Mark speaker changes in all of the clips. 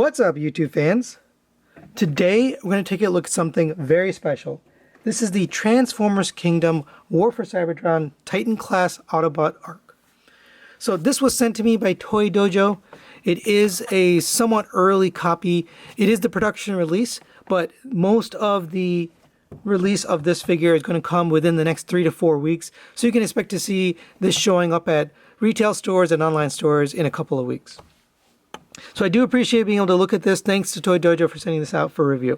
Speaker 1: What's up, YouTube fans? Today we're going to take a look at something very special. This is the Transformers Kingdom War for Cybertron Titan class Autobot Arc. So this was sent to me by Toy Dojo. It is a somewhat early copy. It is the production release, but most of the release of this figure is going to come within the next 3 to 4 weeks. So you can expect to see this showing up at retail stores and online stores in a couple of weeks. So I do appreciate being able to look at this. Thanks to Toy Dojo for sending this out for review.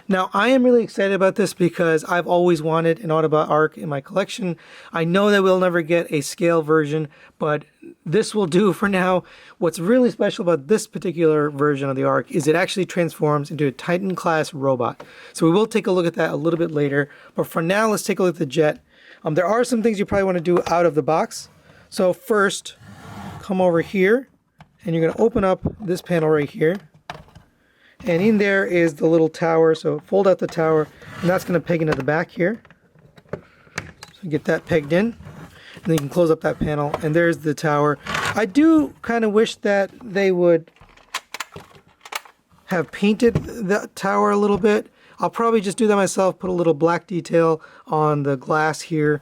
Speaker 1: Now, I am really excited about this because I've always wanted an Autobot Arc in my collection. I know that we'll never get a scale version, but this will do for now. What's really special about this particular version of the Arc is it actually transforms into a Titan class robot. So we will take a look at that a little bit later. But for now, let's take a look at the jet. There are some things you probably want to do out of the box. So first, come over here. And you're going to open up this panel right here. And in there is the little tower. So fold out the tower. And that's going to peg into the back here. So get that pegged in. And then you can close up that panel. And there's the tower. I do kind of wish that they would have painted the tower a little bit. I'll probably just do that myself. Put a little black detail on the glass here.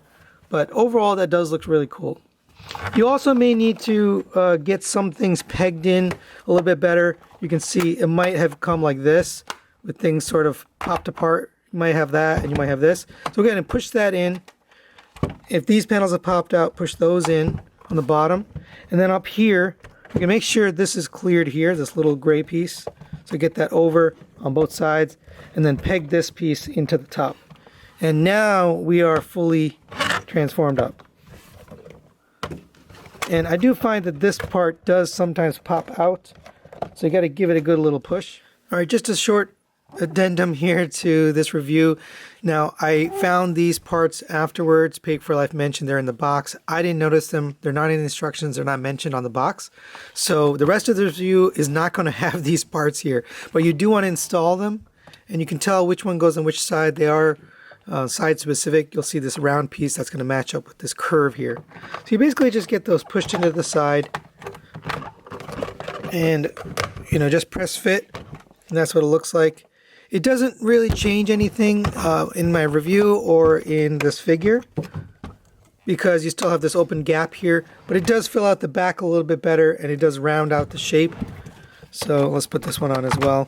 Speaker 1: But overall, that does look really cool. You also may need to get some things pegged in a little bit better. You can see it might have come like this with things sort of popped apart. You might have that and you might have this. So go ahead and push that in. If these panels have popped out, push those in on the bottom. And then up here, you can make sure this is cleared here, this little gray piece. So get that over on both sides and then peg this piece into the top. And now we are fully transformed up. And I do find that this part does sometimes pop out, so you got to give it a good little push. All right, just a short addendum here to this review. Now, I found these parts afterwards. Pig for Life mentioned they're in the box. I didn't notice them. They're not in the instructions. They're not mentioned on the box. So the rest of the review is not going to have these parts here, but you do want to install them, and you can tell which one goes on which side. They are side specific. You'll see this round piece that's going to match up with this curve here. So you basically just get those pushed into the side and just press fit, and that's what it looks like. It doesn't really change anything in my review or in this figure because you still have this open gap here, but it does fill out the back a little bit better and it does round out the shape. So let's put this one on as well.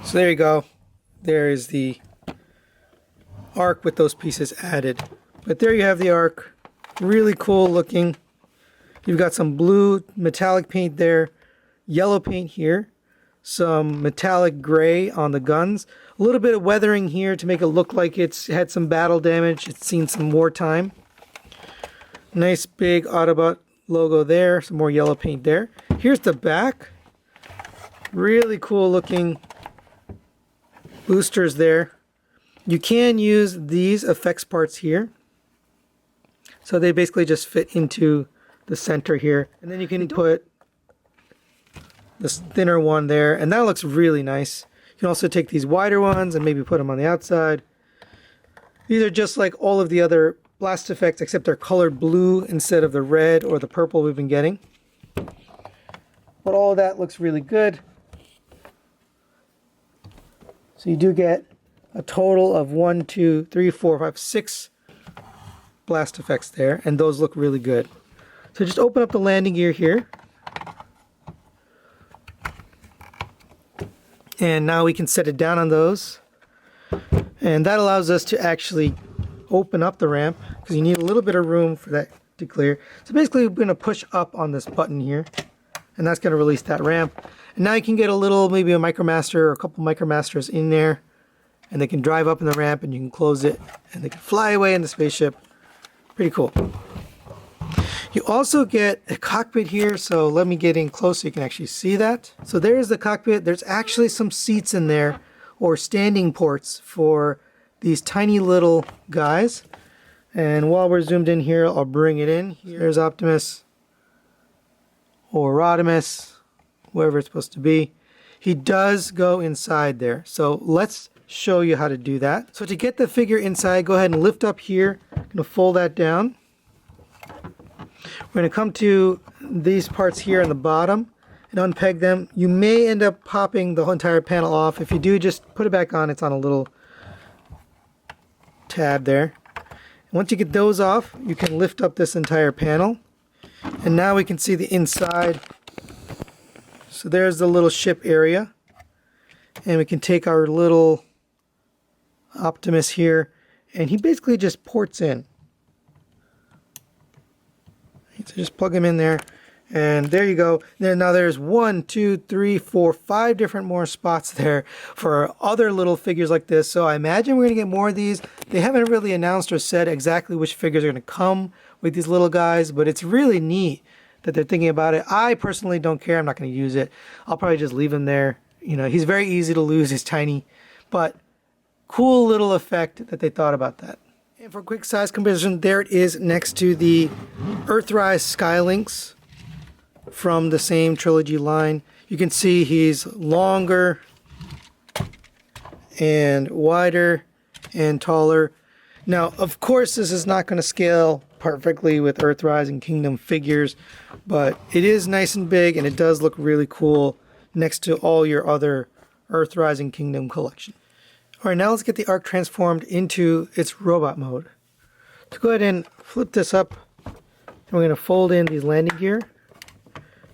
Speaker 1: So there you go. There is the Arc with those pieces added. But there you have the Arc. Really cool looking. You've got some blue metallic paint there, yellow paint here, some metallic gray on the guns, a little bit of weathering here to make it look like it's had some battle damage. It's seen some wartime. Nice big Autobot logo there, some more yellow paint there. Here's the back. Really cool looking boosters there. You can use these effects parts here. So they basically just fit into the center here. And then you can put this thinner one there. And that looks really nice. You can also take these wider ones and maybe put them on the outside. These are just like all of the other blast effects, except they're colored blue instead of the red or the purple we've been getting. But all of that looks really good. So you do get a total of 1, 2, 3, 4, 5, 6 blast effects there, and those look really good. So just open up the landing gear here. And now we can set it down on those. And that allows us to actually open up the ramp, because you need a little bit of room for that to clear. So basically we're going to push up on this button here, and that's going to release that ramp. And now you can get a little, maybe a Micromaster or a couple Micromasters in there, and they can drive up in the ramp and you can close it and they can fly away in the spaceship. Pretty cool. You also get a cockpit here, so let me get in close so you can actually see that. So there's the cockpit. There's actually some seats in there, or standing ports for these tiny little guys. And while we're zoomed in here, I'll bring it in. Here's Optimus, or Rodimus, wherever it's supposed to be. He does go inside there. So let's show you how to do that. So to get the figure inside, go ahead and lift up here. I'm going to fold that down. We're going to come to these parts here on the bottom and unpeg them. You may end up popping the whole entire panel off. If you do, just put it back on. It's on a little tab there. Once you get those off, you can lift up this entire panel. And now we can see the inside. So there's the little ship area. And we can take our little Optimus here, and he basically just ports in. So just plug him in there, and there you go. Now there's 1, 2, 3, 4, 5 different more spots there for other little figures like this. So I imagine we're going to get more of these. They haven't really announced or said exactly which figures are going to come with these little guys, but it's really neat that they're thinking about it. I personally don't care. I'm not going to use it. I'll probably just leave him there. You know, he's very easy to lose. He's tiny, but cool little effect that they thought about that. And for a quick size comparison, there it is next to the Earthrise Skylinks from the same trilogy line. You can see he's longer and wider and taller. Now, of course, this is not going to scale perfectly with Earthrise and Kingdom figures, but it is nice and big, and it does look really cool next to all your other Earthrise and Kingdom collection. Alright, now let's get the Ark transformed into its robot mode. So go ahead and flip this up, and we're going to fold in these landing gear.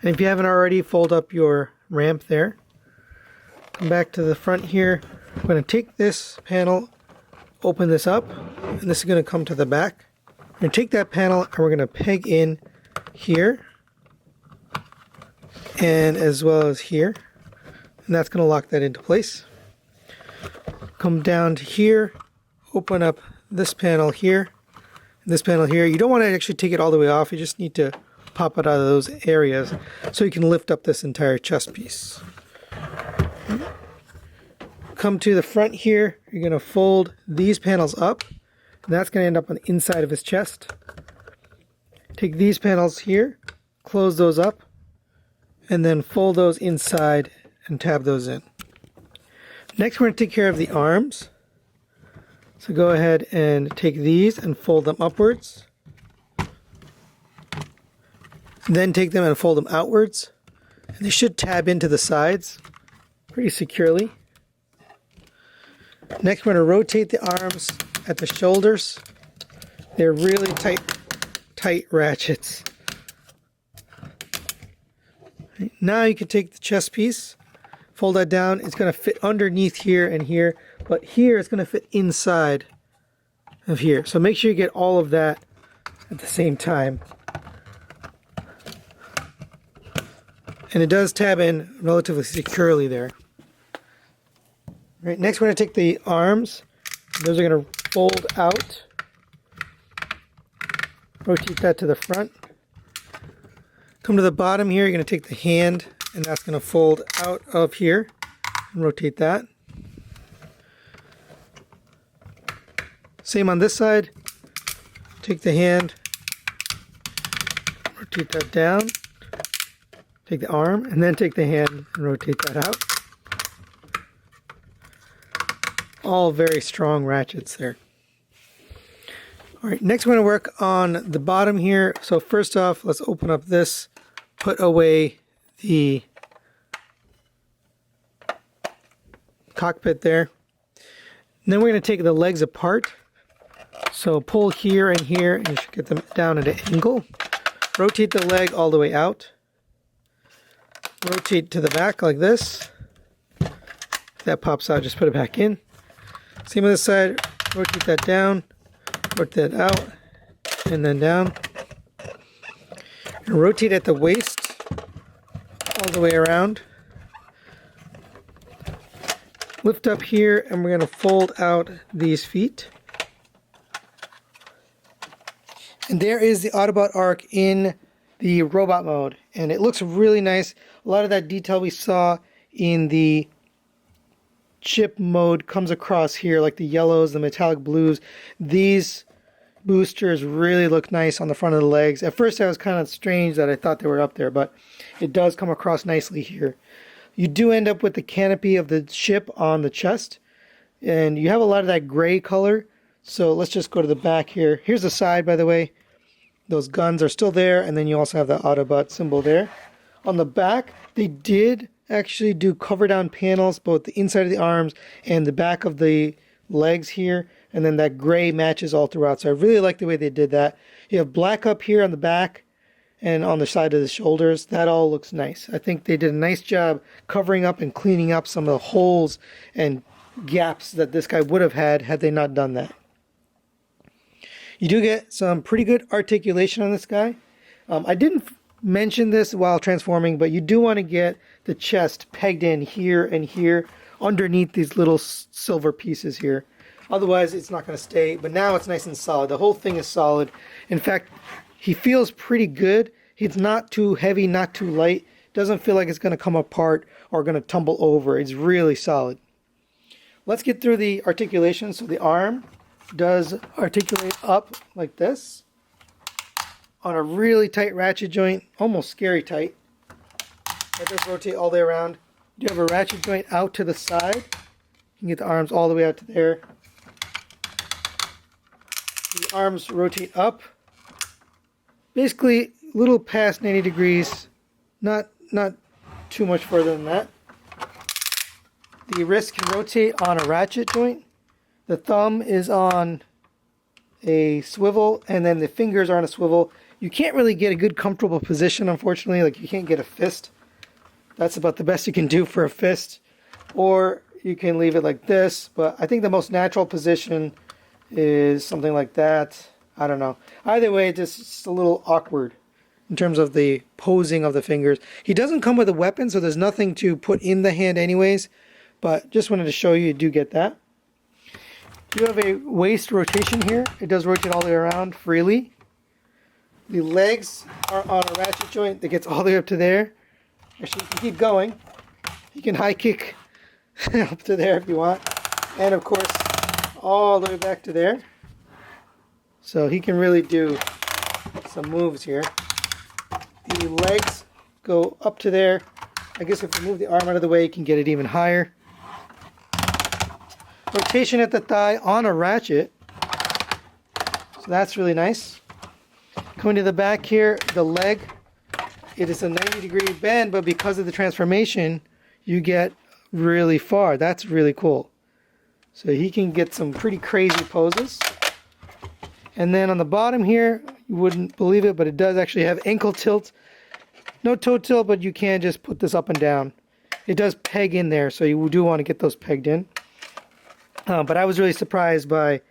Speaker 1: And if you haven't already, fold up your ramp there. Come back to the front here. We're going to take this panel, open this up, and this is going to come to the back. We're going to take that panel and we're going to peg in here, and as well as here. And that's going to lock that into place. Come down to here, open up this panel here, and this panel here. You don't want to actually take it all the way off. You just need to pop it out of those areas so you can lift up this entire chest piece. Come to the front here. You're going to fold these panels up, and that's going to end up on the inside of his chest. Take these panels here, close those up, and then fold those inside and tab those in. Next, we're going to take care of the arms. So go ahead and take these and fold them upwards. Then take them and fold them outwards. And they should tab into the sides pretty securely. Next, we're going to rotate the arms at the shoulders. They're really tight ratchets. Now you can take the chest piece, fold that down. It's going to fit underneath here and here, but here it's going to fit inside of here. So make sure you get all of that at the same time. And it does tab in relatively securely there. Right, next we're going to take the arms. Those are going to fold out. Rotate that to the front. Come to the bottom here, you're going to take the hand, and that's going to fold out of here and rotate that. Same on this side. Take the hand, rotate that down, take the arm, and then take the hand and rotate that out. All very strong ratchets there. Alright, next we're going to work on the bottom here. So first off, let's open up this, put away the cockpit there. And then we're going to take the legs apart. So pull here and here, and you should get them down at an angle. Rotate the leg all the way out. Rotate to the back like this. If that pops out, just put it back in. Same on this side, rotate that down, rotate that out, and then down. And rotate at the waist all the way around. Lift up here, and we're going to fold out these feet. And there is the Autobot Ark in the robot mode, and it looks really nice. A lot of that detail we saw in the chip mode comes across here, like the yellows, the metallic blues. These boosters really look nice on the front of the legs. At first I was kind of strange that I thought they were up there, but it does come across nicely here. You do end up with the canopy of the ship on the chest, and you have a lot of that gray color. So let's just go to the back here. Here's the side, by the way. Those guns are still there, and then you also have the Autobot symbol there. On the back, they did actually do cover down panels, both the inside of the arms and the back of the legs here, and then that gray matches all throughout. So I really like the way they did that. You have black up here on the back and on the side of the shoulders. That all looks nice. I think they did a nice job covering up and cleaning up some of the holes and gaps that this guy would have had they not done that. You do get some pretty good articulation on this guy. I didn't mention this while transforming, but you do want to get the chest pegged in here and here underneath these little silver pieces here. Otherwise, it's not going to stay. But now it's nice and solid. The whole thing is solid. In fact, he feels pretty good. He's not too heavy, not too light. Doesn't feel like it's going to come apart or going to tumble over. It's really solid. Let's get through the articulation. So the arm does articulate up like this on a really tight ratchet joint, almost scary tight. It does rotate all the way around. You have a ratchet joint out to the side. You can get the arms all the way out to there. The arms rotate up, basically a little past 90 degrees, not too much further than that. The wrist can rotate on a ratchet joint. The thumb is on a swivel, and then the fingers are on a swivel. You can't really get a good comfortable position, unfortunately. Like, you can't get a fist. That's about the best you can do for a fist. Or you can leave it like this, but I think the most natural position is something like that. I don't know. Either way, it's just a little awkward in terms of the posing of the fingers. He doesn't come with a weapon, so there's nothing to put in the hand anyways, but just wanted to show you do get that. You have a waist rotation here. It does rotate all the way around freely. The legs are on a ratchet joint that gets all the way up to there. Actually, you can keep going. You can high kick up to there if you want. And of course, all the way back to there. So he can really do some moves here. The legs go up to there. I guess if you move the arm out of the way, you can get it even higher. Rotation at the thigh on a ratchet. So that's really nice. Coming to the back here, the leg, it is a 90-degree bend, but because of the transformation, you get really far. That's really cool. So he can get some pretty crazy poses. And then on the bottom here, you wouldn't believe it, but it does actually have ankle tilt. No toe tilt, but you can just put this up and down. It does peg in there, so you do want to get those pegged in. But I was really surprised by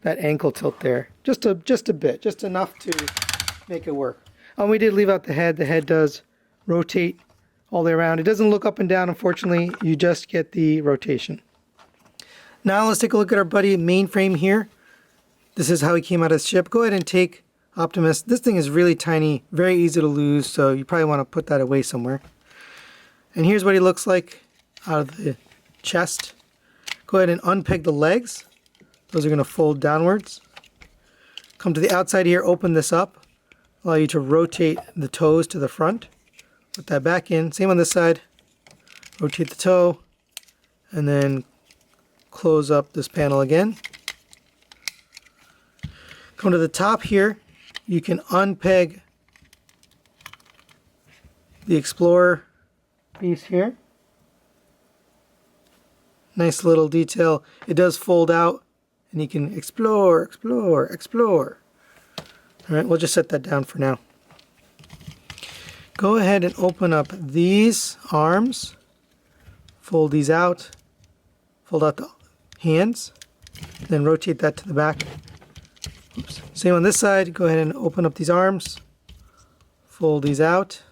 Speaker 1: that ankle tilt there. Just a bit, just enough to make it work. We did leave out the head. The head does rotate all the way around. It doesn't look up and down, unfortunately. You just get the rotation. Now let's take a look at our buddy Mainframe here. This is how he came out of the ship. Go ahead and take Optimus. This thing is really tiny, very easy to lose, so you probably want to put that away somewhere. And here's what he looks like out of the chest. Go ahead and unpeg the legs. Those are going to fold downwards. Come to the outside here, open this up. Allow you to rotate the toes to the front. Put that back in. Same on this side. Rotate the toe. And then close up this panel again. Come to the top here. You can unpeg the Explorer piece here. Nice little detail. It does fold out, and you can explore, explore, explore. All right, we'll just set that down for now. Go ahead and open up these arms. Fold these out. Fold out the hands. Then rotate that to the back. Oops. Same on this side. Go ahead and open up these arms. Fold these out.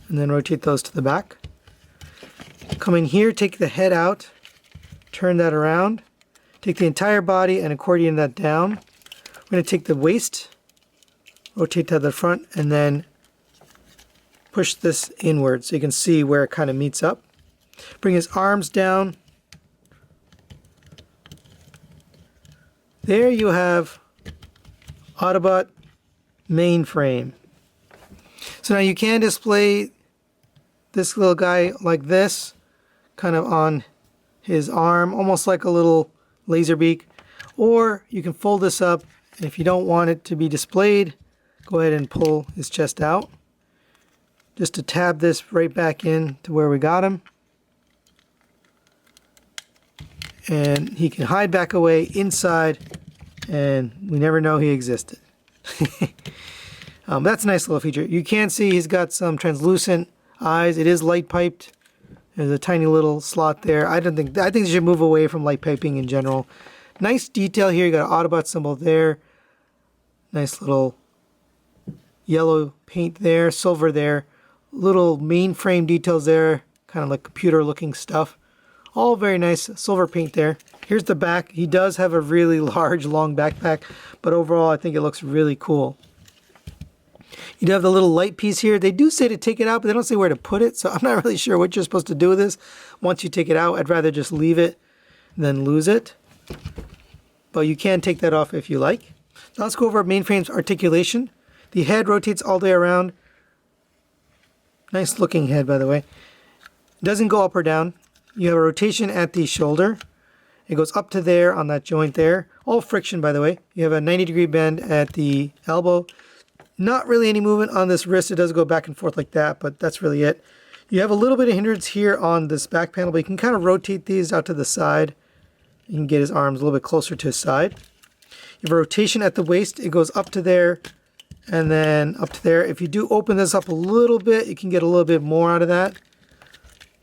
Speaker 1: And then rotate those to the back. Come in here, take the head out. Turn that around. Take the entire body and accordion that down. We're going to take the waist, rotate to the front, and then push this inward so you can see where it kind of meets up. Bring his arms down. There you have Autobot Mainframe. So now you can display this little guy like this, kind of on his arm, almost like a little laser beak. Or you can fold this up, and if you don't want it to be displayed, go ahead and pull his chest out. Just to tab this right back in to where we got him. And he can hide back away inside, and we never know he existed. That's a nice little feature. You can see he's got some translucent eyes. It is light piped. There's a tiny little slot there. I think you should move away from light piping in general. Nice detail here. You got an Autobot symbol there. Nice little yellow paint there, silver there. Little mainframe details there, kind of like computer looking stuff. All very nice silver paint there. Here's the back. He does have a really large, long backpack, but overall I think it looks really cool. You do have the little light piece here. They do say to take it out, but they don't say where to put it, so I'm not really sure what you're supposed to do with this. Once you take it out, I'd rather just leave it than lose it. But you can take that off if you like. Now let's go over Mainframe's articulation. The head rotates all the way around. Nice looking head, by the way. It doesn't go up or down. You have a rotation at the shoulder. It goes up to there on that joint there. All friction, by the way. You have a 90-degree bend at the elbow. Not really any movement on this wrist. It does go back and forth like that, but that's really it. You have a little bit of hindrance here on this back panel, but you can kind of rotate these out to the side. You can get his arms a little bit closer to his side. You have a rotation at the waist. It goes up to there and then up to there. If you do open this up a little bit, you can get a little bit more out of that.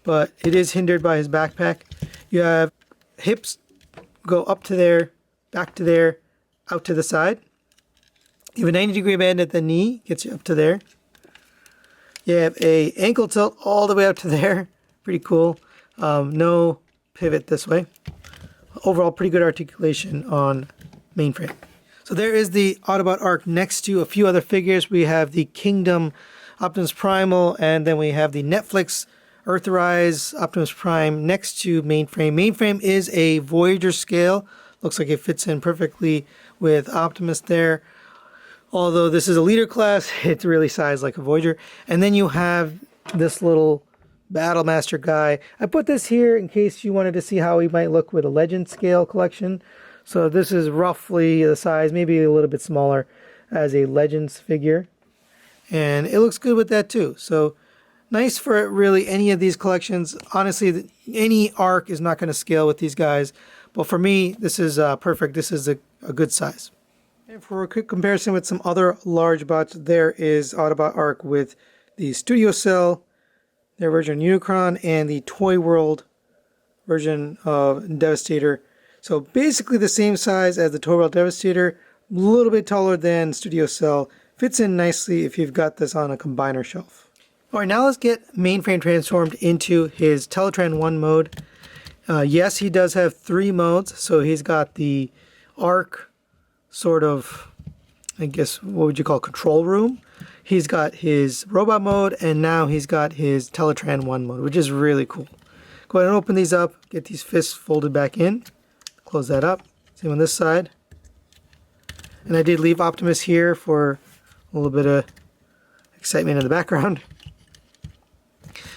Speaker 1: But it is hindered by his backpack. You have hips go up to there, back to there, out to the side. You have a 90-degree bend at the knee, gets you up to there. You have a ankle tilt all the way up to there. Pretty cool. No pivot this way. Overall, pretty good articulation on Mainframe. So there is the Autobot Arc next to a few other figures. We have the Kingdom Optimus Primal, and then we have the Netflix Earthrise Optimus Prime next to Mainframe. Mainframe is a Voyager scale. Looks like it fits in perfectly with Optimus there. Although this is a leader class, it's really sized like a Voyager. And then you have this little Battle Master guy. I put this here in case you wanted to see how he might look with a Legend scale collection. So this is roughly the size, maybe a little bit smaller as a Legends figure. And it looks good with that too. So nice for really any of these collections. Honestly, any arc is not going to scale with these guys. But for me, this is perfect. This is a good size. And for a quick comparison with some other large bots, there is Autobot Arc with the Studio Cell, their version Unicron, and the Toy World version of Devastator. So basically the same size as the Toy World Devastator, a little bit taller than Studio Cell. Fits in nicely if you've got this on a combiner shelf. Alright, now let's get Mainframe transformed into his Teletran 1 mode. Yes, he does have 3 modes. So he's got the Arc sort of, I guess, what would you call control room. He's got his robot mode, and now he's got his Teletran 1 mode, which is really cool. Go ahead and open these up, get these fists folded back in, close that up. Same on this side. And I did leave Optimus here for a little bit of excitement in the background.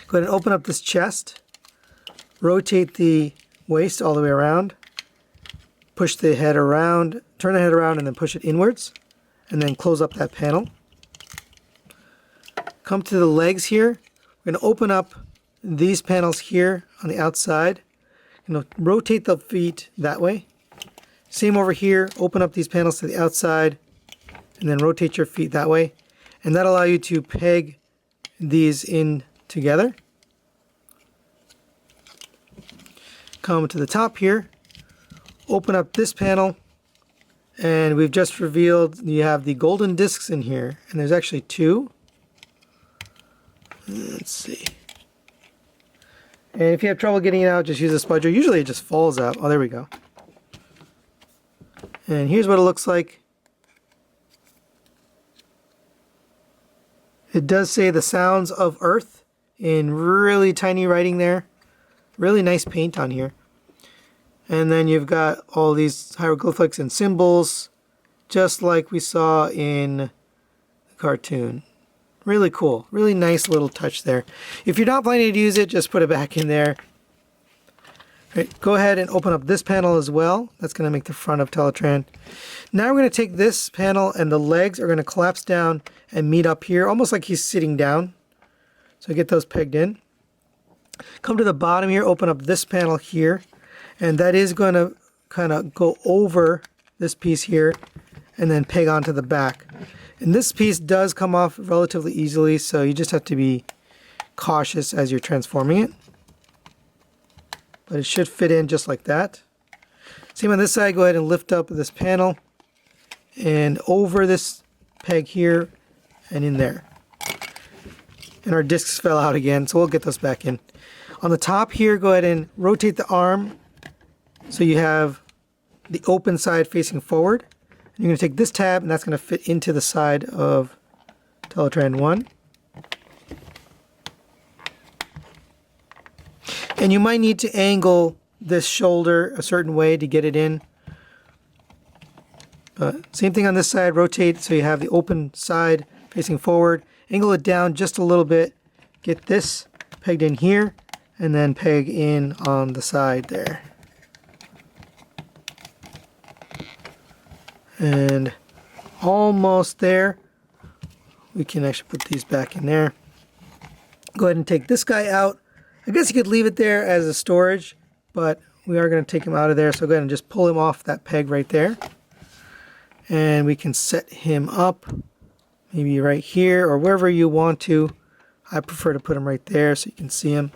Speaker 1: Go ahead and open up this chest, rotate the waist all the way around, push the head around, turn the head around and then push it inwards, and then close up that panel. Come to the legs here. We're going to open up these panels here on the outside. Rotate the feet that way. Same over here, open up these panels to the outside, and then rotate your feet that way. And that'll allow you to peg these in together. Come to the top here, open up this panel, and we've just revealed you have the golden discs in here, and there's actually 2. Let's see. And if you have trouble getting it out, just use a spudger. Usually it just falls out. Oh, there we go. And here's what it looks like. It does say the sounds of Earth in really tiny writing there. Really nice paint on here. And then you've got all these hieroglyphics and symbols, just like we saw in the cartoon. Really cool. Really nice little touch there. If you're not planning to use it, just put it back in there. Right, go ahead and open up this panel as well. That's going to make the front of Teletran. Now we're going to take this panel and the legs are going to collapse down and meet up here, almost like he's sitting down. So get those pegged in. Come to the bottom here, open up this panel here, and that is going to kind of go over this piece here and then peg onto the back. And this piece does come off relatively easily, so you just have to be cautious as you're transforming it. But it should fit in just like that. Same on this side, go ahead and lift up this panel and over this peg here and in there. And our discs fell out again, so we'll get those back in. On the top here, go ahead and rotate the arm so you have the open side facing forward. And you're going to take this tab and that's going to fit into the side of Teletran 1. And you might need to angle this shoulder a certain way to get it in. But same thing on this side, rotate so you have the open side facing forward. Angle it down just a little bit. Get this pegged in here and then peg in on the side there. And almost there. We can actually put these back in there. Go ahead and take this guy out. I guess you could leave it there as a storage, but we are going to take him out of there. So go ahead and just pull him off that peg right there. And we can set him up maybe right here or wherever you want to. I prefer to put him right there so you can see him.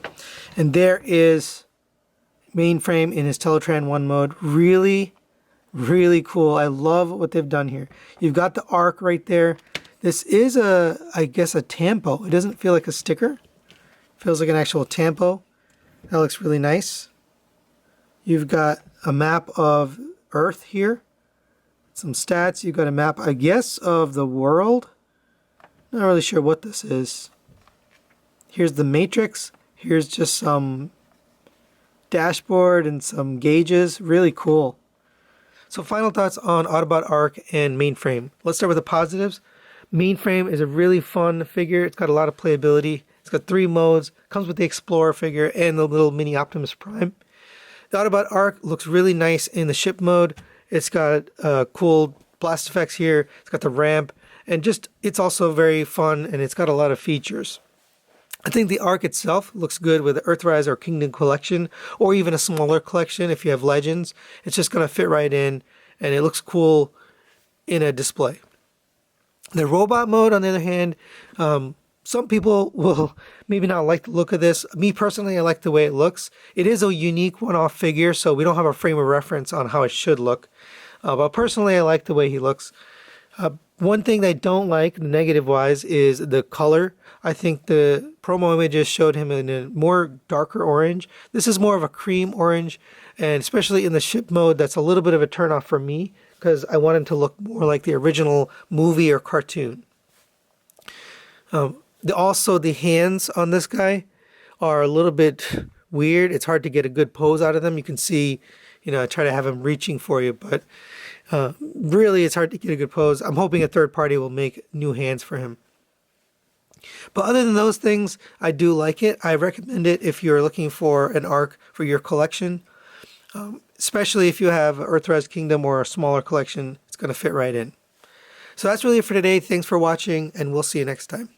Speaker 1: And there is Mainframe in his Teletran 1 mode. Really, really cool. I love what they've done here. You've got the arc right there. This is I guess a tampo. It doesn't feel like a sticker. Feels like an actual tampo. That looks really nice. You've got a map of Earth here. Some stats. You've got a map, I guess, of the world. Not really sure what this is. Here's the matrix. Here's just some dashboard and some gauges. Really cool. So final thoughts on Autobot Arc and Mainframe. Let's start with the positives. Mainframe is a really fun figure. It's got a lot of playability. It's got 3 modes, comes with the Explorer figure and the little mini Optimus Prime. The Autobot Arc looks really nice in the ship mode. It's got cool blast effects here. It's got the ramp, and just it's also very fun, and it's got a lot of features. I think the Arc itself looks good with the Earthrise or Kingdom collection, or even a smaller collection if you have Legends. It's just going to fit right in, and it looks cool in a display. The robot mode, on the other hand, some people will maybe not like the look of this. Me personally, I like the way it looks. It is a unique one-off figure, so we don't have a frame of reference on how it should look. But personally, I like the way he looks. One thing that I don't like, negative-wise, is the color. I think the promo images showed him in a more darker orange. This is more of a cream orange, and especially in the ship mode, that's a little bit of a turnoff for me because I want him to look more like the original movie or cartoon. Also, the hands on this guy are a little bit weird. It's hard to get a good pose out of them. You can see, I try to have him reaching for you, but really it's hard to get a good pose. I'm hoping a third party will make new hands for him. But other than those things, I do like it. I recommend it if you're looking for an arc for your collection, especially if you have Earthrise Kingdom or a smaller collection. It's going to fit right in. So that's really it for today. Thanks for watching, and we'll see you next time.